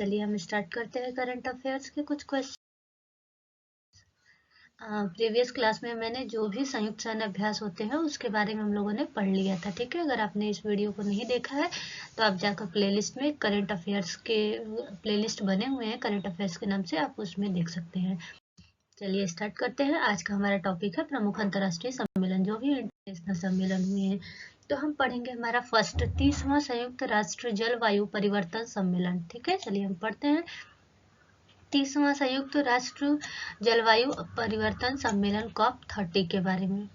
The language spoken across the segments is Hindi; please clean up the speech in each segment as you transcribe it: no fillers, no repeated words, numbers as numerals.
चलिए हम स्टार्ट करते हैं करंट अफेयर्स के कुछ क्वेश्चन। प्रीवियस क्लास में मैंने जो भी संयुक्त सैन्य अभ्यास होते हैं उसके बारे में हम लोगों ने पढ़ लिया था, ठीक है। अगर आपने इस वीडियो को नहीं देखा है तो आप जाकर प्लेलिस्ट में करंट अफेयर्स के प्लेलिस्ट बने हुए हैं करंट अफेयर्स के नाम से, आप उसमें देख सकते हैं। चलिए स्टार्ट करते हैं। आज का हमारा टॉपिक है प्रमुख अंतर्राष्ट्रीय सम्मेलन, जो भी इंटरनेशनल सम्मेलन हुए हैं। तो हम पढ़ेंगे हमारा फर्स्ट 30वां संयुक्त राष्ट्र जलवायु परिवर्तन सम्मेलन, ठीक है। चलिए हम पढ़ते हैं 30वां संयुक्त राष्ट्र जलवायु परिवर्तन सम्मेलन COP30 के बारे में।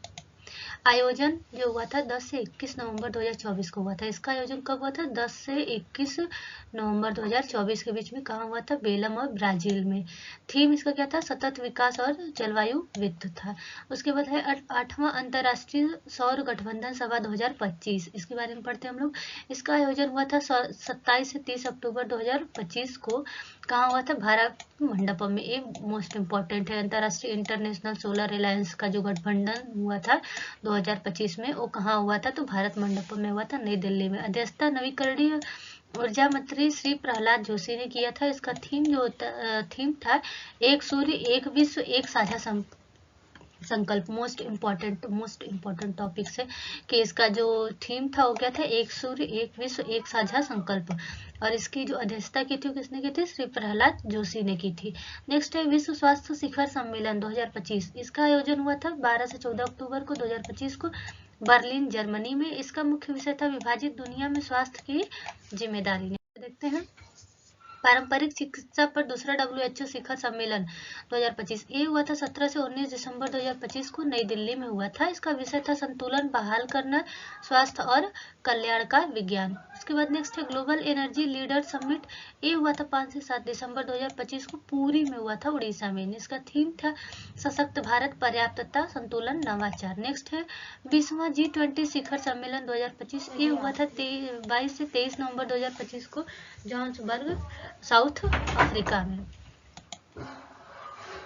आयोजन जो हुआ था 10 से 21 नवंबर 2024 को हुआ था। इसका आयोजन कब हुआ था? 10 से 21 नवंबर 2024 के बीच में। कहाँ हुआ था? बेलम और ब्राजील में। थीम इसका क्या था? सतत विकास और जलवायु वित्त था। उसके बाद है 8वां अंतर्राष्ट्रीय सौर गठबंधन सभा 2025। इसके बारे में पढ़ते हैं हम लोग। इसका आयोजन हुआ था 27 से 30 अक्टूबर 2025 को। कहाँ हुआ था? भारत मंडपम में। ये मोस्ट इम्पोर्टेंट है। अंतर्राष्ट्रीय इंटरनेशनल सोलर अलायंस का जो गठबंधन हुआ था 2025 में, वो कहाँ हुआ था? तो भारत मंडपम में हुआ था, नई दिल्ली में। अध्यक्षता नवीकरणीय ऊर्जा मंत्री श्री प्रहलाद जोशी ने किया था। इसका थीम था एक सूर्य एक विश्व एक साझा संकल्प। मोस्ट इम्पोर्टेंट टॉपिक है कि इसका जो थीम था वो क्या था? एक सूर्य एक विश्व एक साझा संकल्प। और इसकी जो अध्यक्षता की थी किसने की थी? श्री प्रहलाद जोशी ने की थी। नेक्स्ट है विश्व स्वास्थ्य शिखर सम्मेलन 2025। इसका आयोजन हुआ था 12 से 14 अक्टूबर को 2025 को बर्लिन जर्मनी में। इसका मुख्य विषय था विभाजित दुनिया में स्वास्थ्य की जिम्मेदारी। देखते हैं पारंपरिक चिकित्सा पर दूसरा WHO शिखर सम्मेलन 2025। ये हुआ था 17 से 19 दिसंबर 2025 को नई दिल्ली में हुआ था। इसका विषय था संतुलन बहाल करना, स्वास्थ्य और कल्याण का विज्ञान। उसके बाद नेक्स्ट है ग्लोबल एनर्जी लीडर समिट। ये हुआ था 5 से 7 दिसंबर 2025 को पुरी में हुआ था, उड़ीसा में। इसका थीम था सशक्त भारत, पर्याप्तता, संतुलन, नवाचार। नेक्स्ट है 20वां G20 शिखर सम्मेलन 2025। ये हुआ था 22 से 23 नवंबर 2025 को जोहान्सबर्ग, साउथ अफ्रीका में।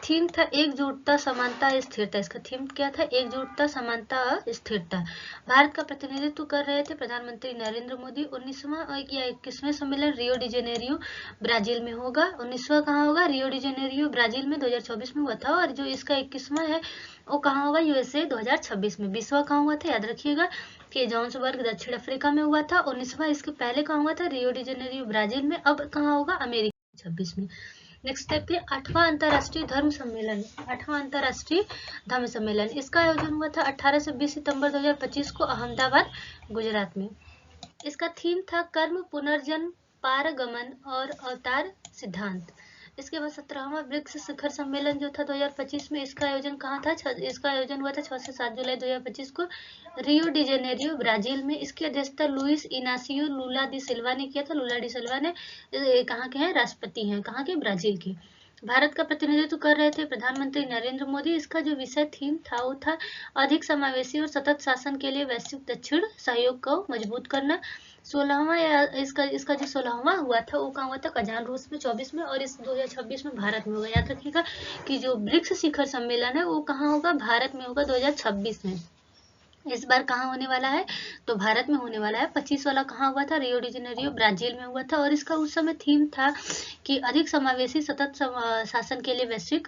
थीम था एकजुटता समानता स्थिरता। इसका थीम क्या था? एकजुटता समानता स्थिरता। भारत का प्रतिनिधित्व कर रहे थे प्रधानमंत्री नरेंद्र मोदी। 19वां या 21वें सम्मेलन रियो डी जेनेरियो ब्राजील में होगा। 19वां कहाँ होगा? रियो डी जेनेरियो ब्राजील में 2024 में हुआ था। और जो इसका 21वां है वो कहाँ होगा? USA 2026 में। 20वां कहाँ हुआ था? याद रखिएगा कि जोहान्सबर्ग दक्षिण अफ्रीका में हुआ था। 19वां इसके पहले कहाँ हुआ था? रियो डी जेनेरियो ब्राजील में। अब कहाँ होगा? अमेरिका 26 में। नेक्स्ट देखते हैं 8वां अंतर्राष्ट्रीय धर्म सम्मेलन। 8वां अंतर्राष्ट्रीय धर्म सम्मेलन, इसका आयोजन हुआ था 18 से 20 सितंबर 2025 को अहमदाबाद, गुजरात में। इसका थीम था कर्म, पुनर्जन्म, पारगमन और अवतार सिद्धांत। इसके बाद 17वां ब्रिक्स शिखर सम्मेलन जो था 2025 में, इसका आयोजन कहाँ था? इसका आयोजन हुआ था 6 से 7 जुलाई 2025 को रियो डी जेनेरियो ब्राजील में। इसकी अध्यक्षता लुइस इनासियो लुला डी सिल्वा ने किया था। लुला डी सिल्वा ने कहाँ के हैं? राष्ट्रपति हैं। कहाँ के? ब्राजील के। भारत का प्रतिनिधित्व कर रहे थे प्रधानमंत्री नरेंद्र मोदी। इसका जो विषय थीम था वो था अधिक समावेशी और सतत शासन के लिए वैश्विक दक्षिण सहयोग को मजबूत करना। 16वां या इसका जो 16वां हुआ था वो कहाँ हुआ था? कजान, रूस में 24 में। और इस 2026 में भारत में होगा। याद रखिएगा कि जो ब्रिक्स शिखर सम्मेलन है वो कहाँ होगा? भारत में होगा 2026 में। इस बार कहाँ होने वाला है? तो भारत में होने वाला है। 25 वाला कहाँ हुआ था? रियो डी जेनेरियो ब्राजील में हुआ था। और इसका उस समय थीम था कि अधिक समावेशी सतत शासन के लिए वैश्विक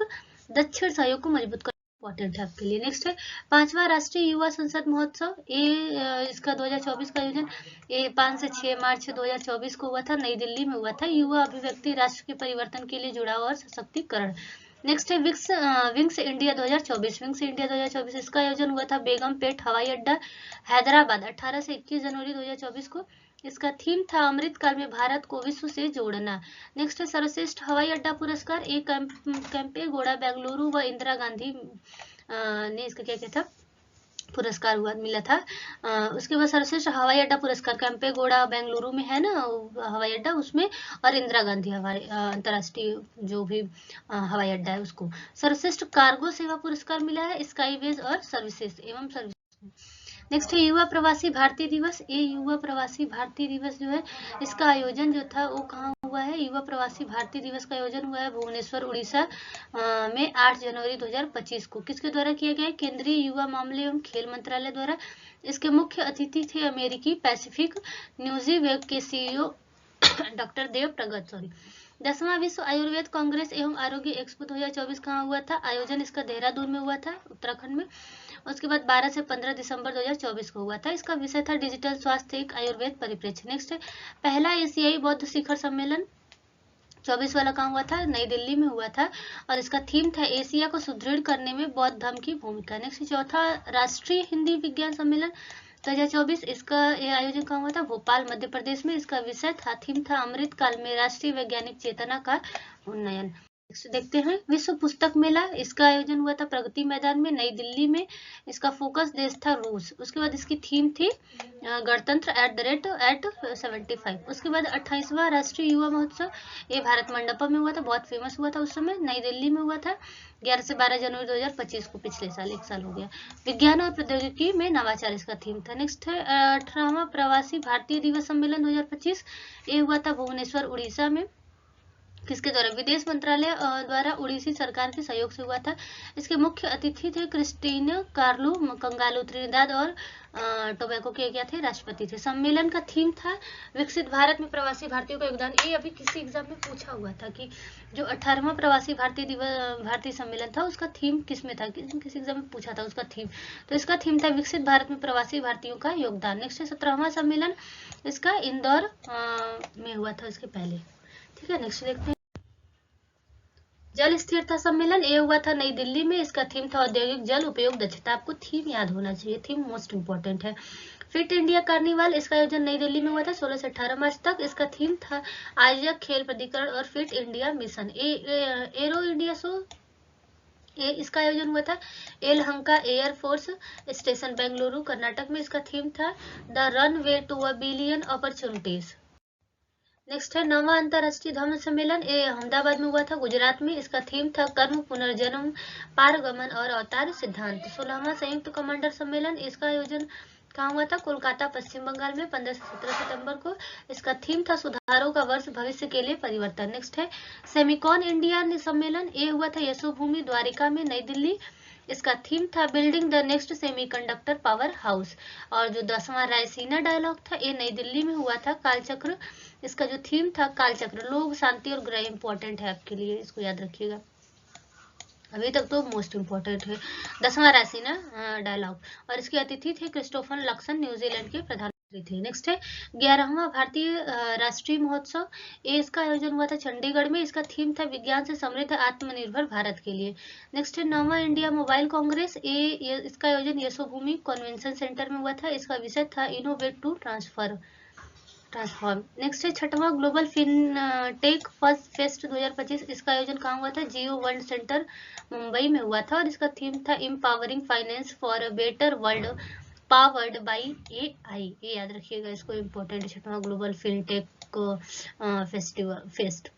दक्षिण सहयोग को मजबूत करना इम्पोर्टेंट है आपके लिए। नेक्स्ट है 5वां राष्ट्रीय युवा संसद महोत्सव। ये इसका 2024 का आयोजन 5 से 6 मार्च 2024 को हुआ था, नई दिल्ली में हुआ था। युवा अभिव्यक्ति राष्ट्र के परिवर्तन के लिए जुड़ाव और सशक्तिकरण। नेक्स्ट है विंग्स इंडिया 2024। विंग्स इंडिया 2024 इसका आयोजन हुआ था बेगमपेट हवाई अड्डा, हैदराबाद 18 से 21 जनवरी 2024 को। इसका थीम था अमृतकाल में भारत को विश्व से जोड़ना। नेक्स्ट है सर्वश्रेष्ठ हवाई अड्डा पुरस्कार। एक कैंपेगौड़ा बेंगलुरु व इंदिरा गांधी ने इसका क्या था? पुरस्कार हुआ मिला था। उसके बाद सर्वश्रेष्ठ हवाई अड्डा पुरस्कार कैंपेगौड़ा बेंगलुरु में है ना हवाई अड्डा, उसमें। और इंदिरा गांधी हवाई अंतर्राष्ट्रीय जो भी हवाई अड्डा है उसको। सर्वश्रेष्ठ कार्गो सेवा पुरस्कार मिला है स्काईवेज और सर्विसेज एवं सर्विसेज। नेक्स्ट है युवा प्रवासी भारतीय दिवस। ये युवा प्रवासी भारतीय दिवस जो है इसका आयोजन जो था वो कहाँ हुआ है? युवा प्रवासी भारतीय दिवस का आयोजन हुआ है भुवनेश्वर, उड़ीसा में 8 जनवरी 2025 को। किसके द्वारा किया गया? केंद्रीय युवा मामले एवं खेल मंत्रालय द्वारा। इसके मुख्य अतिथि थे अमेरिकी पैसिफिक न्यूजी वेब के CEO डॉक्टर देव प्रगत। 10वां विश्व आयुर्वेद कांग्रेस एवं आरोग्य एक्सपो 2024 कहाँ हुआ था? आयोजन इसका देहरादून में हुआ था, उत्तराखंड में। उसके बाद 12 से 15 दिसंबर 2024 को हुआ था। इसका विषय था डिजिटल स्वास्थ्य एक आयुर्वेद परिप्रेक्ष्य। नेक्स्ट है पहला एशियाई बौद्ध शिखर सम्मेलन 24 वाला कहाँ हुआ था? नई दिल्ली में हुआ था और इसका थीम था एशिया को सुदृढ़ करने में बौद्ध धर्म की भूमिका। नेक्स्ट चौथा राष्ट्रीय हिंदी विज्ञान सम्मेलन 2024 इसका आयोजन कहाँ हुआ था? भोपाल मध्य प्रदेश में। इसका विषय था थीम था अमृत काल में राष्ट्रीय वैज्ञानिक चेतना का उन्नयन। देखते हैं विश्व पुस्तक मेला, इसका आयोजन हुआ था प्रगति मैदान में नई दिल्ली में। इसका फोकस देश था रूस। उसके बाद इसकी थीम थी गणतंत्र एट 75। उसके बाद 28वां राष्ट्रीय युवा महोत्सव ये भारत मंडपम में हुआ था, बहुत फेमस हुआ था उस समय, नई दिल्ली में हुआ था 11 से 12 जनवरी 2025 को, पिछले साल, एक साल हो गया। विज्ञान और प्रौद्योगिकी में नवाचार इसका थीम था। नेक्स्ट है 18वां प्रवासी भारतीय दिवस सम्मेलन 2025 ये हुआ था भुवनेश्वर उड़ीसा में। किसके द्वारा? विदेश मंत्रालय द्वारा उड़ीसी सरकार के सहयोग से हुआ था। इसके मुख्य अतिथि थे क्रिस्टीना कार्लो कंगालू, त्रिनिदाद और टोबैको के क्या थे? राष्ट्रपति थे। सम्मेलन का थीम था विकसित भारत में प्रवासी भारतीयों का योगदान। ये अभी किसी एग्जाम में पूछा हुआ था कि जो 18वां प्रवासी भारतीय सम्मेलन था उसका थीम किस में था, किसी एग्जाम में पूछा था उसका थीम। तो इसका थीम था विकसित भारत में प्रवासी भारतीयों का योगदान। नेक्स्ट है 17वां सम्मेलन, इसका इंदौर में हुआ था इसके पहले। ठीक है, नेक्स्ट देखते हैं जल स्थिरता सम्मेलन ये हुआ था नई दिल्ली में। इसका थीम था औद्योगिक जल उपयोग दक्षता। आपको थीम याद होना चाहिए, थीम मोस्ट इंपॉर्टेंट है। फिट इंडिया कार्निवाल, इसका आयोजन नई दिल्ली में हुआ था 16 से 18 मार्च तक। इसका थीम था आयोजक खेल प्राधिकरण और fit India mission. Aero India show इसका आयोजन हुआ था एलहंका एयरफोर्स स्टेशन बेंगलुरु कर्नाटक में। इसका थीम था the runway to a billion opportunities. Next है 9वां अंतरराष्ट्रीय धम्म सम्मेलन ये अहमदाबाद में हुआ था गुजरात में। इसका थीम था कर्म पुनर्जन्म पारगमन और अवतार सिद्धांत। 16वां संयुक्त कमांडर सम्मेलन इसका आयोजन कहाँ हुआ था? कोलकाता पश्चिम बंगाल में 15 से 17 सितंबर को। इसका थीम था सुधारों का वर्ष भविष्य के लिए परिवर्तन। नेक्स्ट है सेमिकॉन इंडिया सम्मेलन ये हुआ था यशोभूमि द्वारिका में नई दिल्ली। इसका थीम था building the next semiconductor power house. और जो 10वां रायसीना डायलॉग था ये नई दिल्ली में हुआ था कालचक्र। इसका जो थीम था कालचक्र लोग शांति और ग्रह इंपॉर्टेंट है आपके लिए, इसको याद रखिएगा, अभी तक तो मोस्ट इंपॉर्टेंट है 10वां रायसीना डायलॉग। और इसके अतिथि थे क्रिस्टोफर लक्सन, न्यूजीलैंड के प्रधानमंत्री थे। नेक्स्ट है 11वां भारतीय राष्ट्रीय महोत्सव ये इसका आयोजन हुआ था चंडीगढ़ में। इसका थीम था विज्ञान से समृद्ध आत्मनिर्भर भारत के लिए। नेक्स्ट है 9वां इंडिया मोबाइल कांग्रेस ये इसका आयोजन यशोभूमि कन्वेंशन सेंटर में हुआ था। इसका विषय था इनोवेट टू ट्रांसफॉर्म। नेक्स्ट है 6वां ग्लोबल फिनटेक फर्स्ट फेस्ट 2025 इसका आयोजन कहाँ हुआ था? जियो वर्ल्ड सेंटर मुंबई में हुआ था और इसका थीम था empowering finance for a better world powered by AI. ये याद रखिएगा, इसको इम्पोर्टेंट 6वां ग्लोबल फिनटेक फेस्ट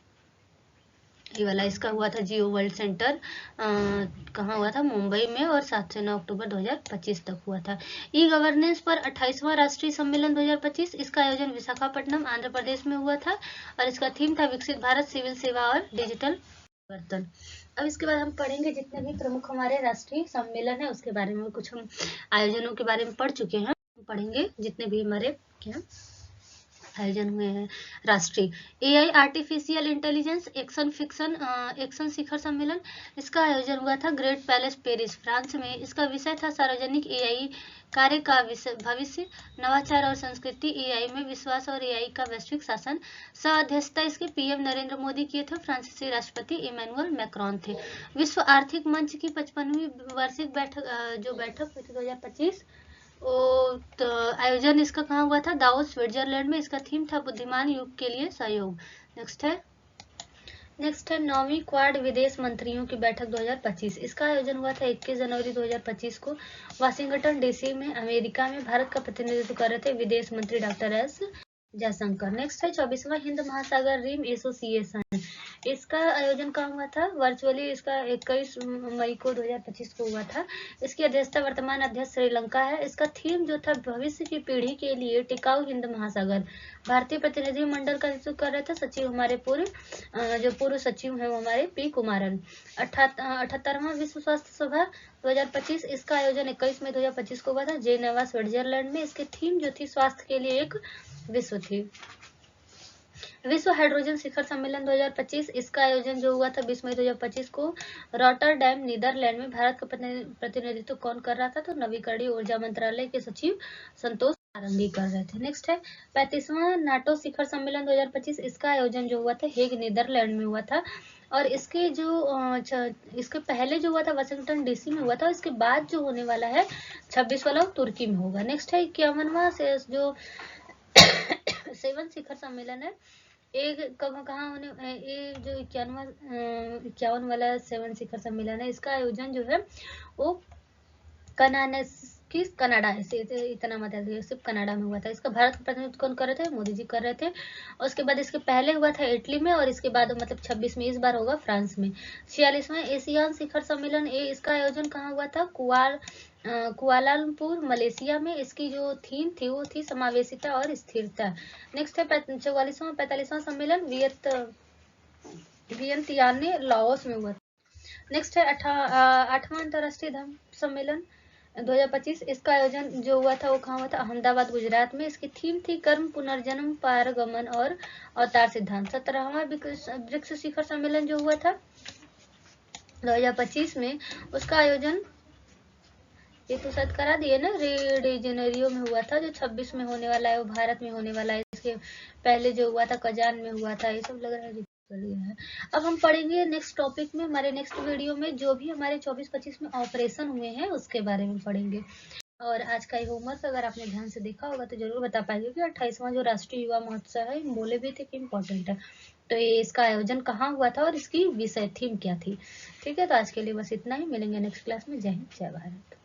ये वाला इसका हुआ था जियो वर्ल्ड सेंटर कहाँ हुआ था? मुंबई में और 7 से 9 अक्टूबर 2025 तक हुआ था। ई गवर्नेंस पर 28वां राष्ट्रीय सम्मेलन 2025 इसका आयोजन विशाखापट्टनम आंध्र प्रदेश में हुआ था और इसका थीम था विकसित भारत सिविल सेवा और डिजिटल परिवर्तन। अब इसके बाद हम पढ़ेंगे जितने भी प्रमुख हमारे राष्ट्रीय सम्मेलन है उसके बारे में, कुछ हम आयोजनों के बारे में पढ़ चुके हैं, पढ़ेंगे जितने भी हमारे क्या आयोजन हुए हैं राष्ट्रीय। एआई आर्टिफिशियल इंटेलिजेंस एक्शन शिखर सम्मेलन इसका आयोजन हुआ था ग्रेट पैलेस पेरिस फ्रांस में। इसका विषय था सार्वजनिक एआई कार्य का भविष्य नवाचार और संस्कृति, एआई में विश्वास और एआई का वैश्विक शासन। सह अध्यक्षता इसके पीएम नरेंद्र मोदी किए थे, फ्रांसीसी राष्ट्रपति इमैनुअल मैक्रोन थे। विश्व आर्थिक मंच की 55वीं वार्षिक बैठक हुई थी 2025 तो आयोजन इसका कहाँ हुआ था? दावोस स्विट्जरलैंड में। इसका थीम था बुद्धिमान युग के लिए सहयोग। नेक्स्ट है 9वीं क्वाड विदेश मंत्रियों की बैठक 2025 इसका आयोजन हुआ था 21 जनवरी 2025 को वाशिंगटन डीसी में अमेरिका में। भारत का प्रतिनिधित्व कर रहे थे विदेश मंत्री डॉक्टर एस जयशंकर। नेक्स्ट है 24वां हिंद महासागर रिम एसोसिएशन इसका आयोजन कहाँ हुआ था? वर्चुअली इसका 21 मई को 2025 को हुआ था। इसकी अध्यक्षता वर्तमान अध्यक्ष श्रीलंका है। इसका थीम जो था भविष्य की पीढ़ी के लिए टिकाऊ हिंद महासागर। भारतीय प्रतिनिधि मंडल का नेतृत्व कर रहे थे सचिव हमारे पूर्व सचिव है वो हमारे पी कुमारन। 78वां विश्व स्वास्थ्य सभा 2025 इसका आयोजन 21 मई 2025 को हुआ था जेनेवा स्विट्जरलैंड में। इसकी थीम जो थी स्वास्थ्य के लिए एक विश्व थी। विश्व हाइड्रोजन शिखर सम्मेलन 2025, इसका आयोजन जो हुआ था 20 मई 2025 को रॉटरडैम नीदरलैंड में। भारत का प्रतिनिधित्व कौन कर रहा था? तो नवीकरणीय ऊर्जा मंत्रालय के सचिव संतोष सारंगी कर रहे थे। नेक्स्ट है 35वां नाटो शिखर सम्मेलन 2025, इसका आयोजन जो हुआ था हेग नीदरलैंड में हुआ था। और इसके इसके पहले जो हुआ था वाशिंगटन डीसी में हुआ था, इसके बाद जो होने वाला है 26 वाला तुर्की में होगा। नेक्स्ट है 51वां जो 7 शिखर सम्मेलन है, एक कहाँ होने, ये जो 51 वाला 7 शिखर सम्मेलन है, इसका आयोजन जो है वो कनाडा है, इतना मत याद, सिर्फ कनाडा में हुआ था। इसका भारत का प्रतिनिधित्व कौन कर रहे थे? मोदी जी कर रहे थे। और उसके बाद इसके पहले हुआ था इटली में, और इसके बाद मतलब 26 में, इस बार होगा फ्रांस में। 46वां एशियान शिखर सम्मेलन इसका आयोजन कहाँ हुआ था? कुआलालंपुर मलेशिया में। इसकी जो थीम थी वो थी समावेशिता और स्थिरता। नेक्स्ट है 45वां सम्मेलन वियंतियान लाओस में हुआ था। नेक्स्ट है 8वां अंतर्राष्ट्रीय धर्म सम्मेलन 2025, इसका आयोजन जो हुआ था वो कहाँ हुआ था? अहमदाबाद गुजरात में। इसकी थीम थी कर्म, पुनर्जन्म, पारगमन और अवतार सिद्धांत। 17वां ब्रिक्स शिखर सम्मेलन जो हुआ था 2025 में, उसका आयोजन ये तो शायद करा दिए ना, रियो डी जेनेरियो में हुआ था। जो 26 में होने वाला है वो भारत में होने वाला है। इसके पहले जो हुआ था कजान में हुआ था। ये सब लग रहा है है। अब हम पढ़ेंगे नेक्स्ट टॉपिक में, हमारे नेक्स्ट वीडियो में, जो भी हमारे 24-25 में ऑपरेशन हुए हैं उसके बारे में पढ़ेंगे। और आज का ये होमवर्क अगर आपने ध्यान से देखा होगा तो जरूर बता पाएंगे कि 28वां जो राष्ट्रीय युवा महोत्सव है, बोले भी थे कि इम्पोर्टेंट है, तो ये इसका आयोजन कहाँ हुआ था और इसकी विषय थीम क्या थी। ठीक है, तो आज के लिए बस इतना ही। मिलेंगे नेक्स्ट क्लास में। जय हिंद, जय भारत।